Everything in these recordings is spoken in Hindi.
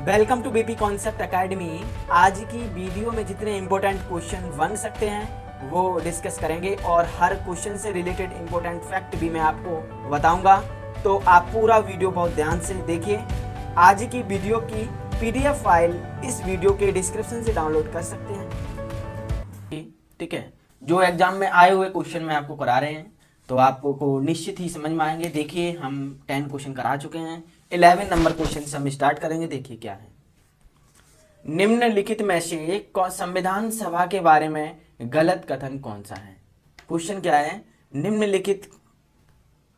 Welcome to BP concept academy. आज की वीडियो में जितने इम्पोर्टेंट क्वेश्चन बन सकते हैं वो डिस्कस करेंगे और हर क्वेश्चन से रिलेटेड इम्पोर्टेंट फैक्ट भी मैं आपको बताऊंगा, तो आप पूरा वीडियो बहुत ध्यान से देखिए। आज की वीडियो की पीडीएफ फाइल इस वीडियो के डिस्क्रिप्शन से डाउनलोड कर सकते हैं। ठीक है, जो एग्जाम में आए हुए क्वेश्चन में आपको करा रहे हैं तो आपको निश्चित ही समझ में आएंगे। देखिए, हम 10 क्वेश्चन करा चुके हैं, 11 नंबर क्वेश्चन से हम स्टार्ट करेंगे। देखिए क्या है, निम्नलिखित में से संविधान सभा के बारे में गलत कथन कौन सा है। क्वेश्चन क्या है, निम्नलिखित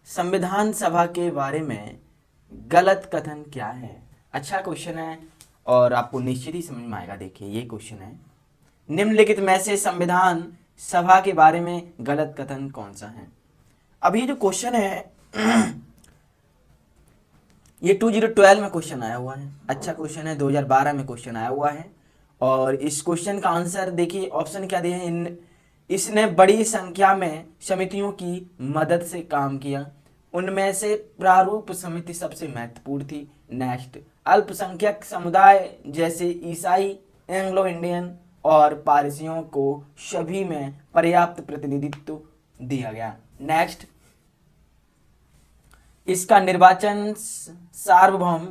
संविधान सभा के बारे में गलत कथन क्या है। अच्छा क्वेश्चन है और आपको निश्चित ही समझ में आएगा। देखिए ये क्वेश्चन है, निम्नलिखित में से संविधान सभा के बारे में गलत कथन कौन सा है। अब ये जो क्वेश्चन है ये 2012 में क्वेश्चन आया हुआ है। अच्छा क्वेश्चन है, 2012 में क्वेश्चन आया हुआ है। और इस क्वेश्चन का आंसर देखिए, ऑप्शन क्या दिए हैं। इसने बड़ी संख्या में समितियों की मदद से काम किया, उनमें से प्रारूप समिति सबसे महत्वपूर्ण थी। नेक्स्ट, अल्पसंख्यक समुदाय जैसे ईसाई, एंग्लो इंडियन और पारसियों को सभी में पर्याप्त प्रतिनिधित्व दिया गया। नेक्स्ट, इसका निर्वाचन सार्वभौम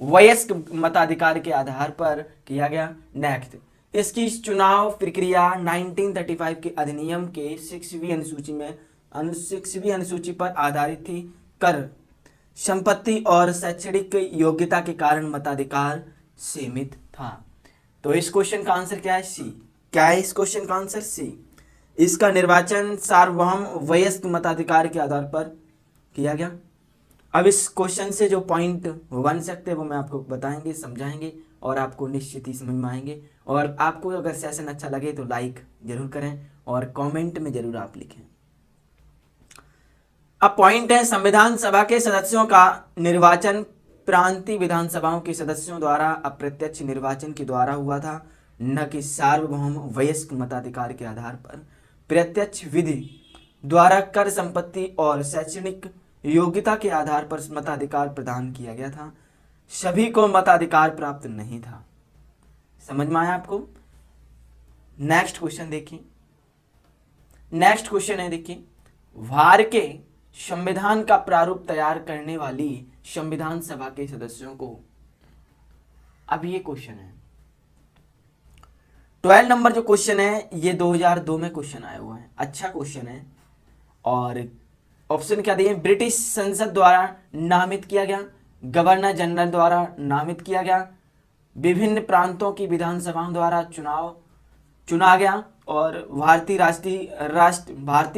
वयस्क मताधिकार के आधार पर किया गया। नेक्स्ट, इसकी चुनाव प्रक्रिया 1935 के अधिनियम के 6वीं अनुसूची पर आधारित थी। कर, संपत्ति और शैक्षणिक योग्यता के कारण मताधिकार सीमित था। तो इस क्वेश्चन का आंसर क्या है, सी। क्या है इस क्वेश्चन का आंसर, सी। इसका निर्वाचन सार्वभौम वयस्क मताधिकार के आधार पर किया गया। अब इस क्वेश्चन से जो पॉइंट बन सकते हैं वो मैं आपको बताएंगे, समझाएंगे और आपको निश्चित ही समझ में आएंगे। और आपको अगर सेशन अच्छा लगे तो लाइक जरूर करें और कमेंट में जरूर आप लिखें। अब पॉइंट है, संविधान सभा के सदस्यों का निर्वाचन प्रांतीय विधानसभाओं के सदस्यों द्वारा अप्रत्यक्ष निर्वाचन के द्वारा हुआ था, न कि सार्वभौम वयस्क मताधिकार के आधार पर। प्रत्यक्ष विधि द्वारा कर, संपत्ति और शैक्षणिक योग्यता के आधार पर मताधिकार प्रदान किया गया था, सभी को मताधिकार प्राप्त नहीं था। समझ में आया आपको। नेक्स्ट क्वेश्चन देखिए, नेक्स्ट क्वेश्चन है, देखिए, भारत के संविधान का प्रारूप तैयार करने वाली संविधान सभा के सदस्यों को, अब ये क्वेश्चन है 12 नंबर जो क्वेश्चन है ये 2002 में क्वेश्चन आया हुआ है। अच्छा क्वेश्चन है और ऑप्शन क्या दिए, ब्रिटिश संसद द्वारा नामित किया गया, गवर्नर जनरल द्वारा नामित किया गया, विभिन्न प्रांतों की विधानसभाओं द्वारा चुना गया और भारतीय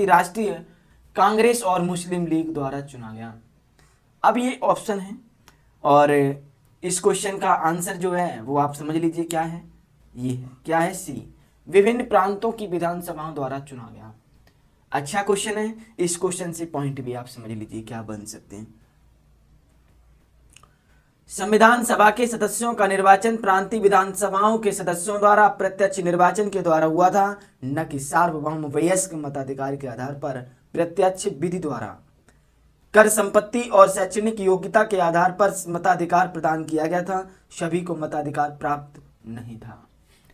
राष्ट्रीय कांग्रेस और मुस्लिम लीग द्वारा चुना गया। अब ये ऑप्शन है और इस क्वेश्चन का आंसर जो है वो आप समझ लीजिए क्या है, ये है, क्या है, सी। विभिन्न प्रांतों की विधानसभाओं द्वारा चुना गया। अच्छा क्वेश्चन है, इस क्वेश्चन से पॉइंट भी आप समझ लीजिए क्या बन सकते हैं। संविधान सभा के सदस्यों का निर्वाचन प्रांतीय विधानसभाओं के सदस्यों द्वारा प्रत्यक्ष निर्वाचन के द्वारा हुआ था, न कि सार्वभौम वयस्क मताधिकार के आधार पर प्रत्यक्ष विधि द्वारा। कर, संपत्ति और शैक्षणिक योग्यता के आधार पर मताधिकार प्रदान किया गया था, सभी को मताधिकार प्राप्त नहीं था।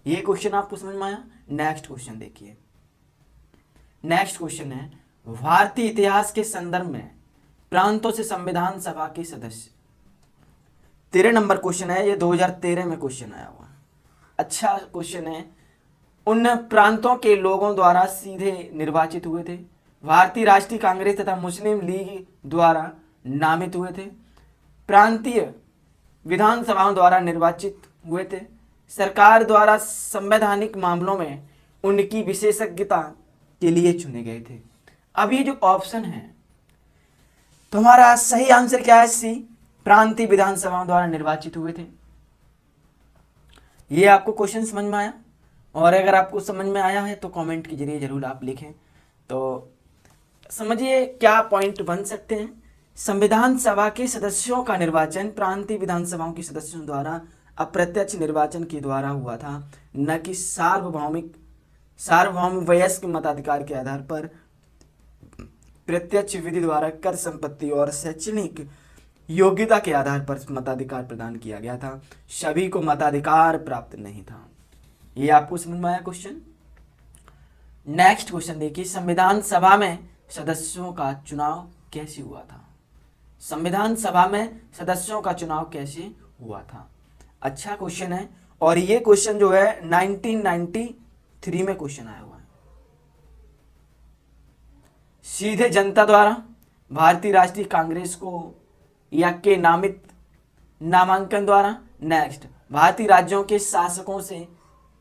ये क्वेश्चन आपको समझ में आया। नेक्स्ट क्वेश्चन देखिए, नेक्स्ट क्वेश्चन है, भारतीय इतिहास के संदर्भ में प्रांतों से संविधान सभा के सदस्य। 13 नंबर क्वेश्चन है, ये 2013 में क्वेश्चन आया हुआ। अच्छा क्वेश्चन है, उन प्रांतों के लोगों द्वारा सीधे निर्वाचित हुए थे, भारतीय राष्ट्रीय कांग्रेस तथा मुस्लिम लीग द्वारा नामित हुए थे, प्रांतीय विधानसभाओं द्वारा निर्वाचित हुए थे, सरकार द्वारा संवैधानिक मामलों में उनकी विशेषज्ञता के लिए चुने गए थे। अब ये जो ऑप्शन है तुम्हारा सही आंसर क्या है, सी। प्रांतीय विधानसभाओं द्वारा निर्वाचित हुए थे। ये आपको क्वेश्चन समझ में आया, और अगर आपको समझ में आया है तो कमेंट के जरिए जरूर आप लिखें। तो समझिए क्या पॉइंट बन सकते हैं। संविधान सभा के सदस्यों का निर्वाचन प्रांतीय विधानसभाओं के सदस्यों द्वारा अप्रत्यक्ष निर्वाचन के द्वारा हुआ था, न कि सार्वभौम वयस्क मताधिकार के आधार पर प्रत्यक्ष विधि द्वारा। कर, संपत्ति और शैक्षणिक योग्यता के आधार पर मताधिकार प्रदान किया गया था, सभी को मताधिकार प्राप्त नहीं था। ये आपको समझ में आया क्वेश्चन। नेक्स्ट क्वेश्चन देखिए, संविधान सभा में सदस्यों का चुनाव कैसे हुआ था? संविधान सभा में सदस्यों का चुनाव कैसे हुआ था? अच्छा क्वेश्चन है, और ये क्वेश्चन जो है 1993 में क्वेश्चन आया हुआ है। सीधे जनता द्वारा, भारतीय राष्ट्रीय कांग्रेस को या के नामित नामांकन द्वारा, नेक्स्ट भारतीय राज्यों के शासकों से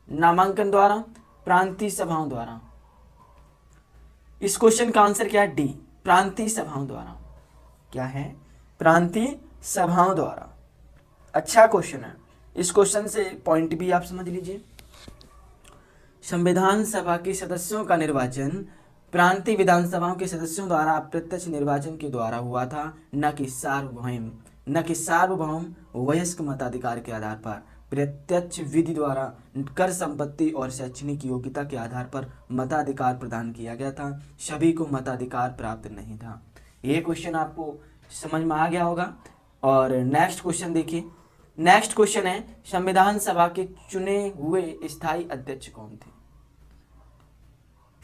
नामांकन द्वारा, प्रांतीय सभाओं द्वारा। इस क्वेश्चन का आंसर क्या है? डी, प्रांतीय सभाओं द्वारा। क्या है? प्रांतीय सभाओं द्वारा। अच्छा क्वेश्चन है, इस क्वेश्चन से पॉइंट भी आप समझ लीजिए। संविधान सभा के सदस्यों का निर्वाचन प्रांतीय विधानसभाओं के सदस्यों द्वारा अप्रत्यक्ष निर्वाचन के द्वारा हुआ था, न कि सार्वभौम वयस्क मताधिकार के आधार पर प्रत्यक्ष विधि द्वारा कर संपत्ति और शैक्षणिक योग्यता के आधार पर मताधिकार प्रदान किया गया था, सभी को मताधिकार प्राप्त नहीं था। ये क्वेश्चन आपको समझ में आ गया होगा। और नेक्स्ट क्वेश्चन देखिए, नेक्स्ट क्वेश्चन है, संविधान सभा के चुने हुए स्थायी अध्यक्ष कौन थे?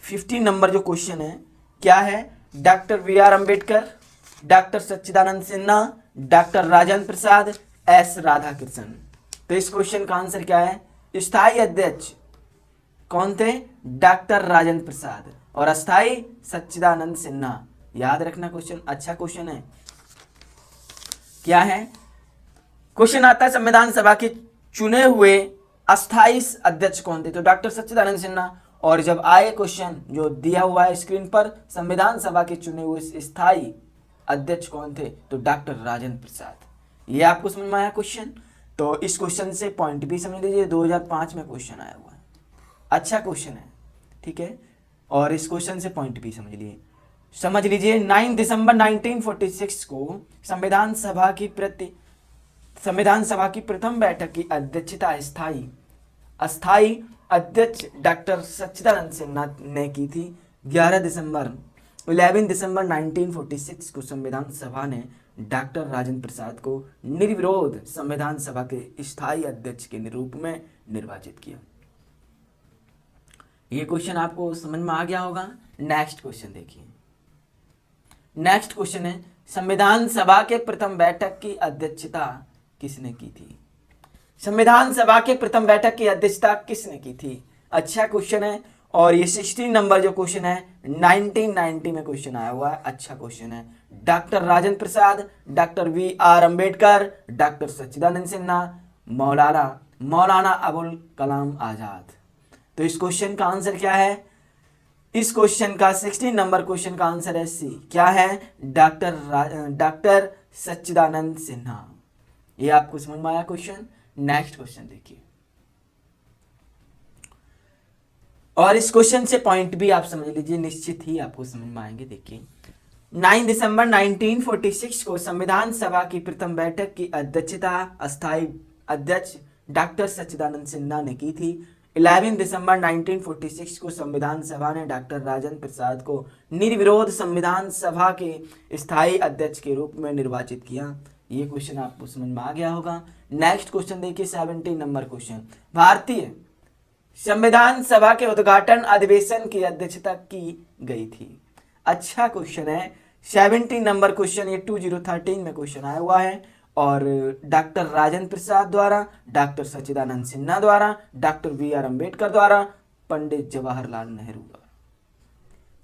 15 नंबर जो क्वेश्चन है, क्या है? डॉक्टर BR अम्बेडकर, डॉक्टर सच्चिदानंद सिन्हा, डॉक्टर राजेंद्र प्रसाद, S राधाकृष्णन। तो इस क्वेश्चन का आंसर क्या है? स्थायी अध्यक्ष कौन थे? डॉक्टर राजेंद्र प्रसाद, और अस्थायी सच्चिदानंद सिन्हा। याद रखना क्वेश्चन, अच्छा क्वेश्चन है। क्या है? क्वेश्चन आता है संविधान सभा के चुने हुए अस्थायी अध्यक्ष कौन थे? तो डॉक्टर सच्चिदानंद सिन्हा। और जब आए क्वेश्चन जो दिया हुआ है स्क्रीन पर, संविधान सभा के चुने हुए स्थायी अध्यक्ष कौन थे? तो डॉक्टर राजेंद्र प्रसाद। ये आपको समझ में आया क्वेश्चन। तो इस क्वेश्चन से पॉइंट भी समझ लीजिए, 2005 में क्वेश्चन आया हुआ है। अच्छा क्वेश्चन है, ठीक है। और इस क्वेश्चन से पॉइंट भी समझ लीजिए। 9 दिसंबर 1946 को संविधान सभा की प्रथम बैठक की अध्यक्षता अस्थायी अध्यक्ष डॉक्टर सच्चिदानंद सिन्हा ने की थी। 11 दिसंबर 1946 को संविधान सभा ने डॉक्टर राजेंद्र प्रसाद को निर्विरोध संविधान सभा के स्थायी अध्यक्ष के रूप में निर्वाचित किया। ये क्वेश्चन आपको समझ में आ गया होगा। नेक्स्ट क्वेश्चन देखिए, नेक्स्ट क्वेश्चन है, संविधान सभा के प्रथम बैठक की अध्यक्षता किसने की थी? संविधान सभा के प्रथम बैठक की अध्यक्षता किसने की थी? अच्छा क्वेश्चन है, और ये 16 नंबर जो क्वेश्चन है 1990 में क्वेश्चन आया हुआ है। अच्छा क्वेश्चन है। Doctor Rajendra Prasad, doctor BR Ambedkar, doctor सच्चिदानंद सिन्हा, मौलाना अबुल कलाम आजाद। तो इस क्वेश्चन का आंसर क्या है? इस क्वेश्चन का 16 नंबर क्वेश्चन का आंसर है सी। क्या है? डॉक्टर सच्चिदानंद सिन्हा। ये आपको समझ में आया क्वेश्चन। नेक्स्ट क्वेश्चन देखिए, और इस क्वेश्चन से पॉइंट भी आप समझ लीजिए, निश्चित ही आपको समझ में आएंगे। देखिए, 9 दिसंबर 1946 को संविधान सभा की प्रथम बैठक की अध्यक्षता अस्थायी अध्यक्ष डॉक्टर सच्चिदानंद सिन्हा ने की थी। 11 दिसंबर 1946 को संविधान सभा ने डॉक्टर राजेंद्र प्रसाद को निर्विरोध संविधान सभा के स्थायी अध्यक्ष के रूप में निर्वाचित किया। ये क्वेश्चन आपको समझ में आ गया होगा। नेक्स्ट क्वेश्चन देखिए, 17 नंबर क्वेश्चन, भारतीय संविधान सभा के उद्घाटन अधिवेशन की अध्यक्षता की गई थी। अच्छा क्वेश्चन है। 17 नंबर क्वेश्चन, ये 2013 में क्वेश्चन आया हुआ है, और डॉक्टर राजेंद्र प्रसाद द्वारा, डॉक्टर सच्चिदानंद सिन्हा द्वारा, डॉक्टर BR अम्बेडकर द्वारा, पंडित जवाहरलाल नेहरू द्वारा।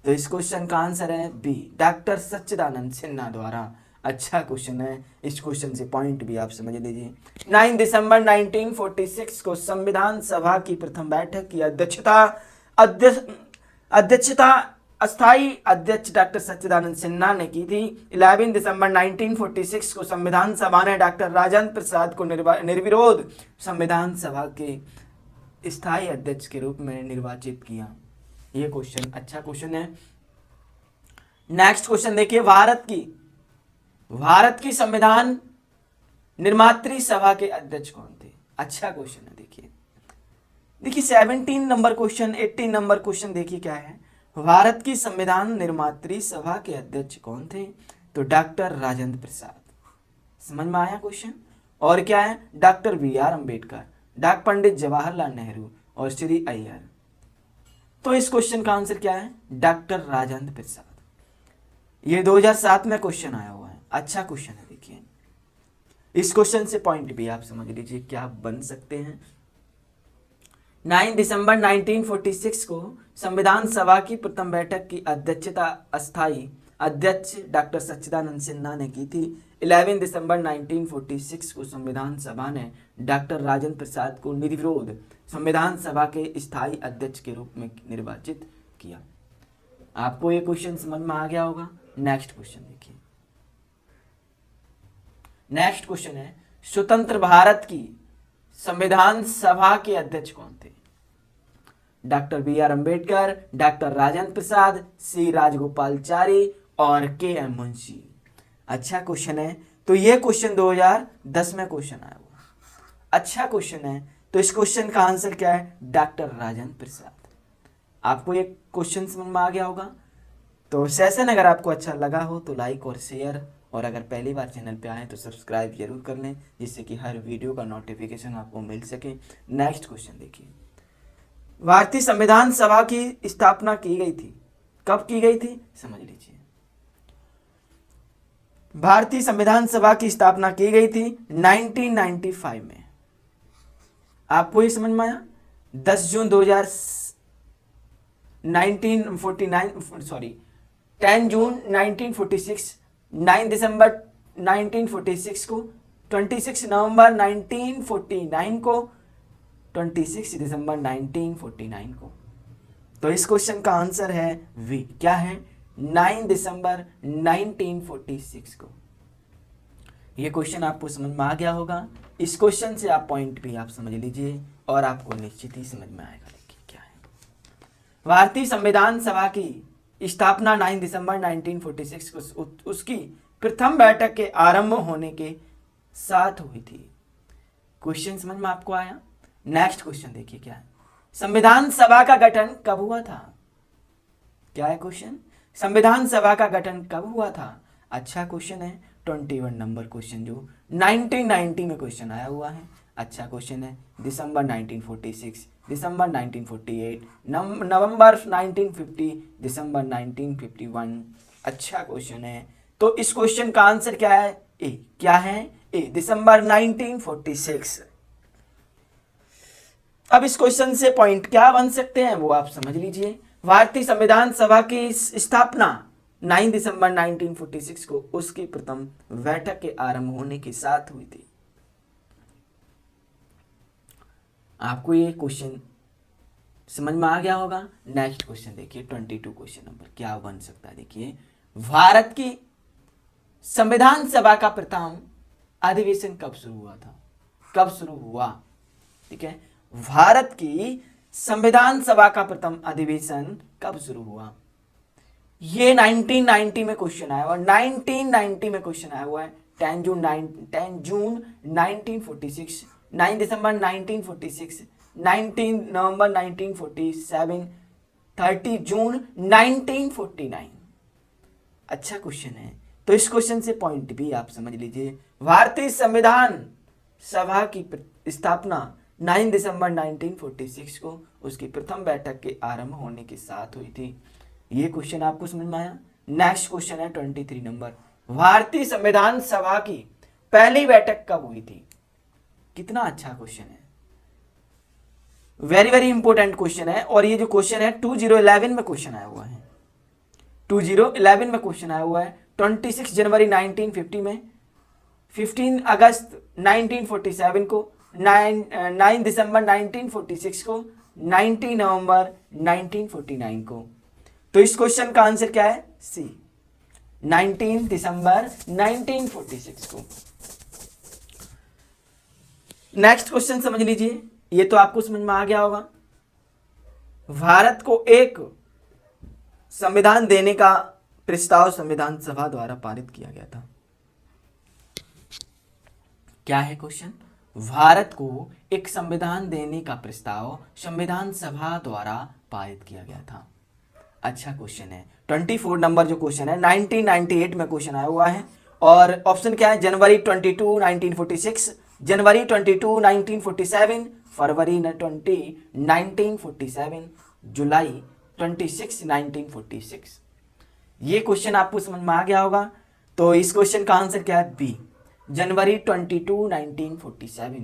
तो इस क्वेश्चन का आंसर है बी, डॉक्टर सच्चिदानंद सिन्हा द्वारा। अच्छा क्वेश्चन है। इस क्वेश्चन से पॉइंट भी आप समझ लीजिए। 9 दिसंबर 1946 को संविधान सभा की प्रथम बैठक की अध्यक्षता अस्थायी अध्यक्ष डॉक्टर सच्चिदानंद सिन्हा ने की थी। 11 दिसंबर 1946 को संविधान सभा ने डॉक्टर राजेंद्र प्रसाद को निर्विरोध संविधान सभा के स्थायी अध्यक्ष के रूप में निर्वाचित किया। ये क्वेश्चन अच्छा क्वेश्चन है। नेक्स्ट क्वेश्चन देखिए, भारत की संविधान निर्मात्री सभा के अध्यक्ष कौन थे? अच्छा क्वेश्चन है। देखिए 17 नंबर क्वेश्चन, 18 नंबर क्वेश्चन देखिए क्या है। भारत की संविधान निर्मात्री सभा के अध्यक्ष कौन थे? तो डॉक्टर राजेंद्र प्रसाद। समझ में आया क्वेश्चन। और क्या है, doctor B R Ambedkar, doctor Pandit Jawaharlal Nehru और श्री अय्यर। तो इस क्वेश्चन का आंसर क्या है, डॉक्टर राजेंद्र प्रसाद। ये 2007 में क्वेश्चन आया हुआ है, अच्छा क्वेश्चन है। देखिए इस क्वेश्चन से पॉइंट भी आप समझ लीजिए क्या बन सकते हैं। 9 दिसंबर 1946 को संविधान सभा की प्रथम बैठक की अध्यक्षता अस्थायी अध्यक्ष डॉक्टर सच्चिदानंद सिन्हा ने की थी। 11 दिसंबर 1946 को संविधान सभा ने डॉक्टर राजेंद्र प्रसाद को निर्विरोध संविधान सभा के स्थायी अध्यक्ष के रूप में निर्वाचित किया। आपको ये क्वेश्चन समझ में आ गया होगा। नेक्स्ट क्वेश्चन देखिए। नेक्स्ट क्वेश्चन है, स्वतंत्र भारत की संविधान सभा के अध्यक्ष कौन थे? Doctor B R Ambedkar, doctor Rajendra Prasad, C Rajagopalachari और के एम मुंशी। अच्छा क्वेश्चन है। तो ये क्वेश्चन 2010 में क्वेश्चन आया हुआ, अच्छा क्वेश्चन है। तो इस क्वेश्चन का आंसर क्या है, डॉक्टर राजेंद्र प्रसाद। आपको ये क्वेश्चन समझ में आ गया होगा। तो सेशन अगर आपको अच्छा लगा हो तो लाइक और शेयर, और अगर पहली बार चैनल पे आए तो सब्सक्राइब जरूर कर लें, जिससे कि हर वीडियो का नोटिफिकेशन आपको मिल सके। नेक्स्ट क्वेश्चन देखिए। भारतीय संविधान सभा की स्थापना की गई थी, कब की गई थी समझ लीजिए। भारतीय संविधान सभा की स्थापना की गई थी 1995 में। आपको ये समझ में आया। 10 जून 10 जून 1946, 9 दिसंबर 1946 को, 26 नवंबर 1949 को, 26 दिसंबर 1949 को। तो इस क्वेश्चन का आंसर है वी, क्या है, 9 दिसंबर 1946 को। ये क्वेश्चन आपको समझ में आ गया होगा। इस क्वेश्चन से आप पॉइंट भी आप समझ लीजिए और आपको निश्चित ही समझ में आएगा। देखिए क्या है, भारतीय संविधान सभा की स्थापना 9 दिसंबर 1946 को उसकी प्रथम बैठक के आरंभ होने के साथ हुई थी। क्वेश्चन समझ में आपको आया। नेक्स्ट क्वेश्चन देखिए क्या है, संविधान सभा का गठन कब हुआ था? क्या है क्वेश्चन, संविधान सभा का गठन कब हुआ था? अच्छा क्वेश्चन है। 21 नंबर क्वेश्चन जो 1990 में क्वेश्चन आया हुआ है, अच्छा क्वेश्चन है। दिसंबर 1946, दिसंबर 1948, नवंबर 1950, दिसंबर 1951। अच्छा क्वेश्चन है। तो इस क्वेश्चन का आंसर क्या है, ए। क्या है, ए, दिसंबर 1946। अब इस क्वेश्चन से पॉइंट क्या बन सकते हैं वो आप समझ लीजिए। भारतीय संविधान सभा की स्थापना 9 दिसंबर 1946 को उसकी प्रथम बैठक के आरंभ होने के साथ हुई थी। आपको ये क्वेश्चन समझ में आ गया होगा। नेक्स्ट क्वेश्चन देखिए, 22 क्वेश्चन नंबर क्या बन सकता है। देखिए, भारत की संविधान सभा का प्रथम अधिवेशन कब शुरू हुआ था? कब शुरू हुआ? ठीक है, भारत की संविधान सभा का प्रथम अधिवेशन कब शुरू हुआ? ये 1990 में क्वेश्चन आया हुआ, 1990 में क्वेश्चन आया हुआ है। 10 जून 1946, 9 दिसंबर 1946, 19 नवंबर 1947, 30 जून 1949। अच्छा क्वेश्चन है। तो इस क्वेश्चन से पॉइंट भी आप समझ लीजिए। भारतीय संविधान सभा की स्थापना 9 दिसंबर 1946 को उसकी प्रथम बैठक के आरंभ होने के साथ हुई थी। ये क्वेश्चन आपको समझ में आया। नेक्स्ट क्वेश्चन है 23 नंबर, भारतीय संविधान सभा की पहली बैठक कब हुई थी? कितना अच्छा क्वेश्चन है, वेरी वेरी इंपॉर्टेंट क्वेश्चन है। और ये जो क्वेश्चन है 2011 में क्वेश्चन आया हुआ है, 2011 में क्वेश्चन आया हुआ है। 26 जनवरी 1950 में, 15 अगस्त 1947 को, 9 दिसंबर 1946 को, 19 नवंबर 1949 को। तो इस क्वेश्चन का आंसर क्या है, सी, 19 दिसंबर 1946 को। नेक्स्ट क्वेश्चन समझ लीजिए, ये तो आपको समझ में आ गया होगा। भारत को एक संविधान देने का प्रस्ताव संविधान सभा द्वारा पारित किया गया था। क्या है क्वेश्चन, भारत को एक संविधान देने का प्रस्ताव संविधान सभा द्वारा पारित किया गया था। अच्छा क्वेश्चन है। 24 नंबर जो क्वेश्चन है 1998 में क्वेश्चन आया हुआ है, और ऑप्शन क्या है, जनवरी 22 1946, जनवरी 22 1947, फरवरी 20 1947, जुलाई 26 1946। ये क्वेश्चन आपको समझ में आ गया होगा। तो इस क्वेश्चन का आंसर क्या है, बी, जनवरी 22 1947।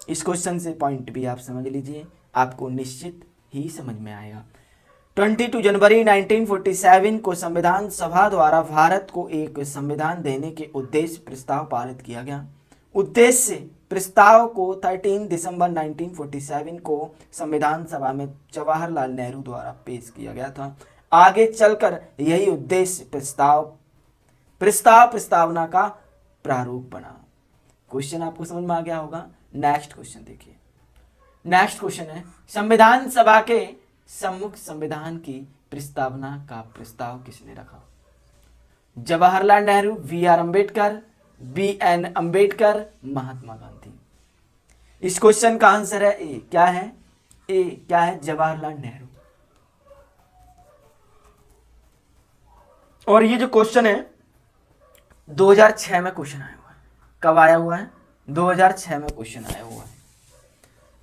इस क्वेश्चन से पॉइंट भी आप समझ लीजिए, आपको निश्चित ही समझ में आएगा। 22 जनवरी 1947 को संविधान सभा द्वारा भारत को एक संविधान देने के उद्देश्य प्रस्ताव पारित किया गया। उद्देश्य प्रस्ताव को 13 दिसंबर 1947 को संविधान सभा में जवाहरलाल नेहरू द्वारा पेश किया गया था। आगे चलकर यही उद्देश्य प्रस्तावना का प्रारूप बना। क्वेश्चन आपको समझ में आ गया होगा। नेक्स्ट क्वेश्चन देखिए। नेक्स्ट क्वेश्चन है, संविधान सभा के सम्मुख संविधान की प्रस्तावना का प्रस्ताव किसने रखा? Jawaharlal Nehru, V R Ambedkar, B N Ambedkar, Mahatma Gandhi. इस क्वेश्चन का आंसर है ए, क्या है, ए क्या है, जवाहरलाल नेहरू। और ये जो क्वेश्चन है 2006 में क्वेश्चन आया हुआ है। कब आया हुआ है? 2006 में क्वेश्चन आया हुआ है।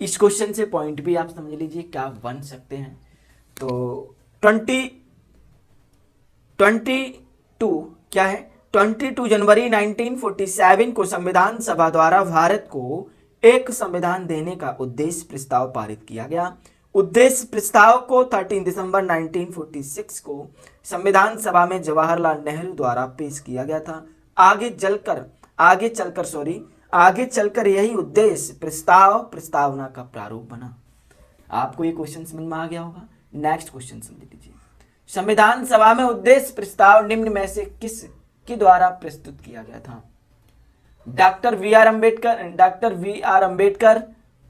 इस क्वेश्चन से पॉइंट भी आप समझ लीजिए क्या बन सकते हैं। तो 22 क्या है, 22 जनवरी 1947 को संविधान सभा द्वारा भारत को एक संविधान देने का उद्देश्य प्रस्ताव पारित किया गया। उद्देश्य प्रस्ताव को 13 दिसंबर 1946 को संविधान सभा में जवाहरलाल नेहरू द्वारा पेश किया गया था। आगे चलकर यही उद्देश्य प्रस्तावना का प्रारूप बना। आपको ये क्वेश्चन समझ में आ गया होगा। नेक्स्ट क्वेश्चन समझ लीजिए। संविधान सभा में उद्देश्य प्रस्ताव निम्न में से किसके द्वारा प्रस्तुत किया गया था? Doctor V R Ambedkar,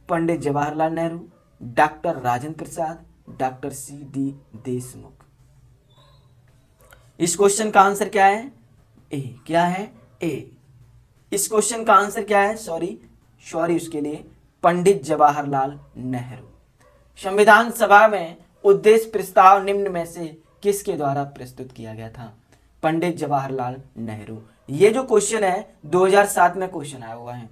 Pandit Jawaharlal Nehru, doctor Rajendra Prasad, doctor C D Deshmukh. इस क्वेश्चन का आंसर क्या है, ए, क्या है, ए। इस क्वेश्चन का आंसर क्या है, सॉरी उसके लिए, पंडित जवाहरलाल नेहरू। संविधान सभा में उद्देश्य प्रस्ताव निम्न में से किसके द्वारा प्रस्तुत किया गया था? पंडित जवाहरलाल नेहरू। ये जो क्वेश्चन है 2007 में क्वेश्चन आया हुआ है।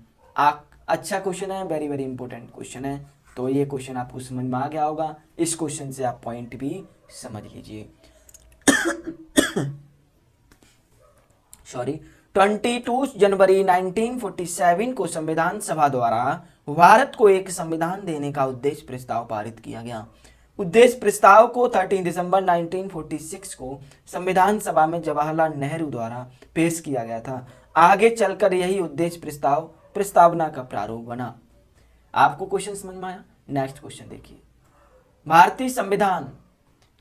अच्छा क्वेश्चन है, वेरी वेरी इंपॉर्टेंट क्वेश्चन है। तो ये क्वेश्चन आपको समझ में आ गया होगा। इस क्वेश्चन से आप पॉइंट भी समझ लीजिए। 22 जनवरी 1947 को संविधान सभा द्वारा भारत को एक संविधान देने का उद्देश्य प्रस्ताव पारित किया गया। उद्देश्य प्रस्ताव को 13 दिसंबर 1946 को संविधान सभा में जवाहरलाल नेहरू द्वारा पेश किया गया था। आगे चलकर यही उद्देश्य प्रस्तावना का प्रारूप बना। आपको क्वेश्चन समझ में आया। नेक्स्ट क्वेश्चन देखिए। भारतीय संविधान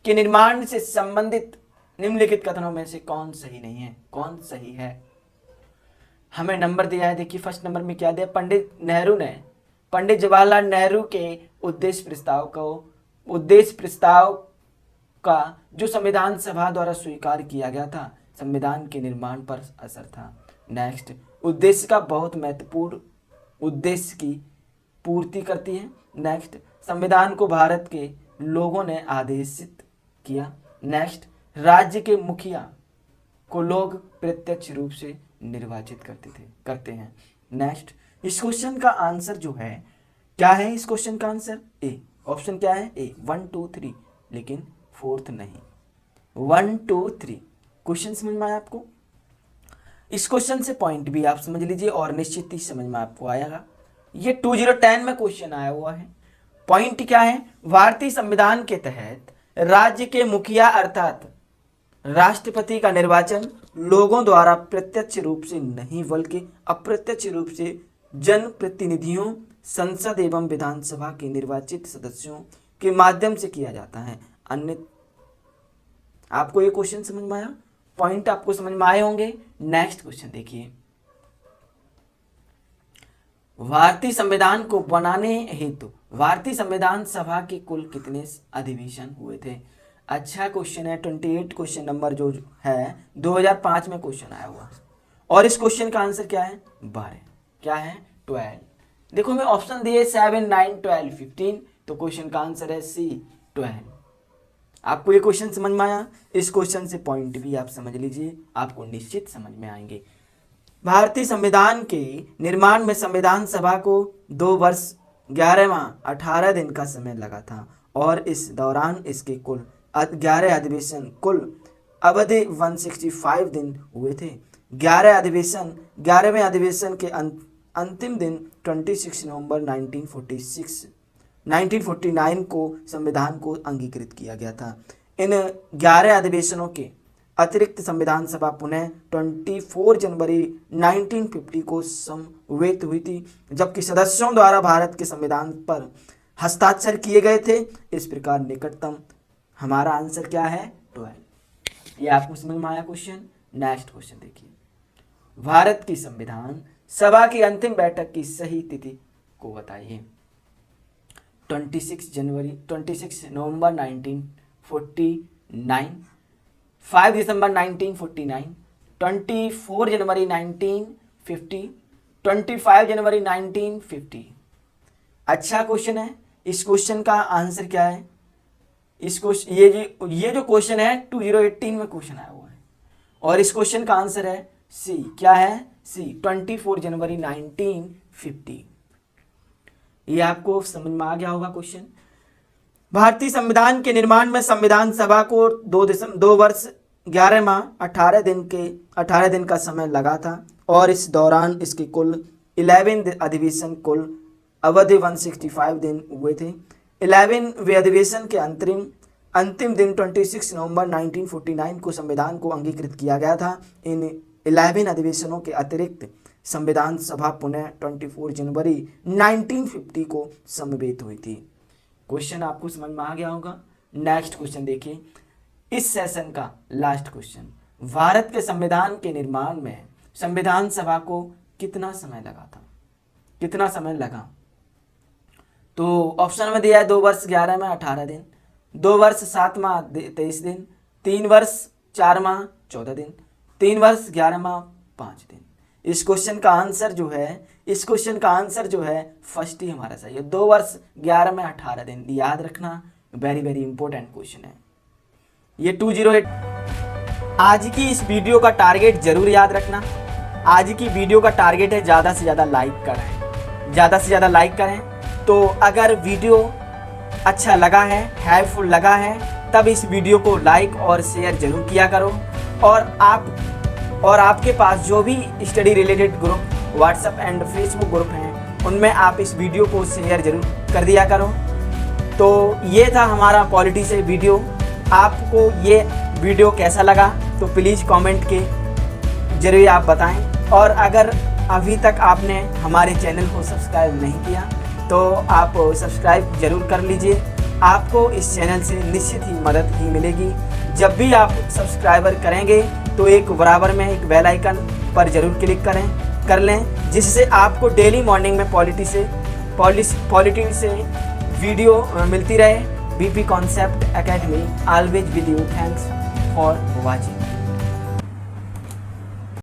के निर्माण से संबंधित निम्नलिखित कथनों में से कौन सही नहीं है, कौन सही है? हमें नंबर दिया है, देखिए फर्स्ट नंबर में क्या दिया, पंडित जवाहरलाल नेहरू के उद्देश्य प्रस्ताव का जो संविधान सभा द्वारा स्वीकार किया गया था, संविधान के निर्माण पर असर था। नेक्स्ट, उद्देश्य का बहुत महत्वपूर्ण उद्देश्य की पूर्ति करती है। नेक्स्ट, संविधान को भारत के लोगों ने आदेशित किया। नेक्स्ट, राज्य के मुखिया को लोग प्रत्यक्ष रूप से निर्वाचित करते हैं। नेक्स्ट, इस क्वेश्चन का आंसर जो है क्या है, इस क्वेश्चन का आंसर ए। ऑप्शन क्या है, ए 1 2 3, लेकिन फोर्थ नहीं। 1 2 3 क्वेश्चन समझ में आया आपको? इस क्वेश्चन से पॉइंट भी आप समझ लीजिए और निश्चित ही समझ में आपको आएगा। ये 2010 में क्वेश्चन आया हुआ है। पॉइंट क्या है, भारतीय संविधान के तहत राज्य के मुखिया अर्थात राष्ट्रपति का निर्वाचन लोगों द्वारा प्रत्यक्ष रूप से नहीं बल्कि अप्रत्यक्ष रूप से जनप्रतिनिधियों, संसद एवं विधानसभा के निर्वाचित सदस्यों के माध्यम से किया जाता है। अन्य आपको ये क्वेश्चन समझ में आया? पॉइंट आपको समझ में आए होंगे। नेक्स्ट क्वेश्चन देखिए। भारतीय संविधान को बनाने हेतु भारतीय संविधान सभा के कुल कितने अधिवेशन हुए थे? अच्छा क्वेश्चन है। 28 क्वेश्चन नंबर जो है 2005 में क्वेश्चन आया हुआ और इस क्वेश्चन का आंसर क्या है, 12। क्या है, 12। देखो मैं ऑप्शन दिए 7 9 12 15, तो क्वेश्चन का आंसर है सी 12। आपको ये क्वेश्चन समझ में आया? इस क्वेश्चन से पॉइंट भी आप समझ लीजिए, आपको निश्चित समझ में आएंगे। भारतीय संविधान के निर्माण में संविधान सभा को 2 वर्ष 11 माह 18 दिन का समय लगा था और इस दौरान इसके कुल 11 अधिवेशन कुल अवधि 165 दिन हुए थे। 11वें अधिवेशन के अंतिम दिन 26 नवंबर 1949 को संविधान को अंगीकृत किया गया था। इन 11 अधिवेशनों के अतिरिक्त संविधान सभा पुनः 24 जनवरी 1950 को समवेत हुई थी, जबकि सदस्यों द्वारा भारत के संविधान पर हस्ताक्षर किए गए थे। इस प्रकार निकटतम हमारा आंसर क्या है? 12। ये आपको समझ में आया क्वेश्चन। नेक्स्ट क्वेश्चन देखिए, भारत की संविधान सभा की अंतिम बैठक की सही तिथि को बताइए। 26 नवंबर 1949, 5 दिसंबर 1949, 24 जनवरी 1950, 25 जनवरी 1950। अच्छा क्वेश्चन है। इस क्वेश्चन का आंसर क्या है? इस क्वेश्चन ये जो क्वेश्चन है 2018 में क्वेश्चन आया हुआ है और इस क्वेश्चन का आंसर है सी। क्या है? सी, 24 जनवरी 1950। ये आपको समझ में आ गया होगा क्वेश्चन। भारतीय संविधान के निर्माण में संविधान सभा को 2 वर्ष 11 माह 18 दिन का समय लगा था और इस दौरान इसके कुल 11 अधिवेशन कुल अवधि 165 दिन हुए थे। 11वें अधिवेशन के अंतिम दिन 26 नवंबर 1949 को संविधान को अंगीकृत किया गया था। इन 11 अधिवेशनों के अतिरिक्त संविधान सभा पुनः 24 जनवरी 1950 को समवेत हुई थी। क्वेश्चन आपको समझ में आ गया होगा। नेक्स्ट क्वेश्चन देखिए, इस सेशन का लास्ट क्वेश्चन, भारत के संविधान के निर्माण में संविधान सभा को कितना समय लगा था? कितना समय लगा? तो ऑप्शन में दिया है 2 वर्ष 11 माह 18 दिन, 2 वर्ष 7 माह 23 दिन, 3 वर्ष 4 माह 14 दिन, 3 वर्ष 11 माह 5 दिन। इस क्वेश्चन का आंसर जो है फर्स्ट ही हमारा सही है। 2 वर्ष 11 में 18 दिन। याद रखना, वेरी वेरी इंपॉर्टेंट क्वेश्चन है ये। 208। आज की इस वीडियो का टारगेट जरूर याद रखना। आज की वीडियो का टारगेट है ज़्यादा से ज़्यादा लाइक करें। तो अगर वीडियो अच्छा लगा है, हेल्पफुल लगा है, तब इस वीडियो को लाइक और शेयर जरूर किया करो। और आपके पास जो भी study related group WhatsApp and Facebook group हैं, उनमें आप इस वीडियो को शेयर जरूर कर दिया करो। तो ये था हमारा पॉलिटी से वीडियो। आपको ये वीडियो कैसा लगा तो प्लीज़ कमेंट के जरिए आप बताएं। और अगर अभी तक आपने हमारे चैनल को सब्सक्राइब नहीं किया तो आप सब्सक्राइब जरूर कर लीजिए। आपको इस चैनल से निश्चित ही मदद ही मिलेगी। जब भी आप सब्सक्राइबर करेंगे तो एक बराबर में एक बेल आइकन पर जरूर क्लिक कर लें, जिससे आपको डेली मॉर्निंग में पॉलिटी से वीडियो मिलती रहे। BP concept academy always with you. Thanks for watching.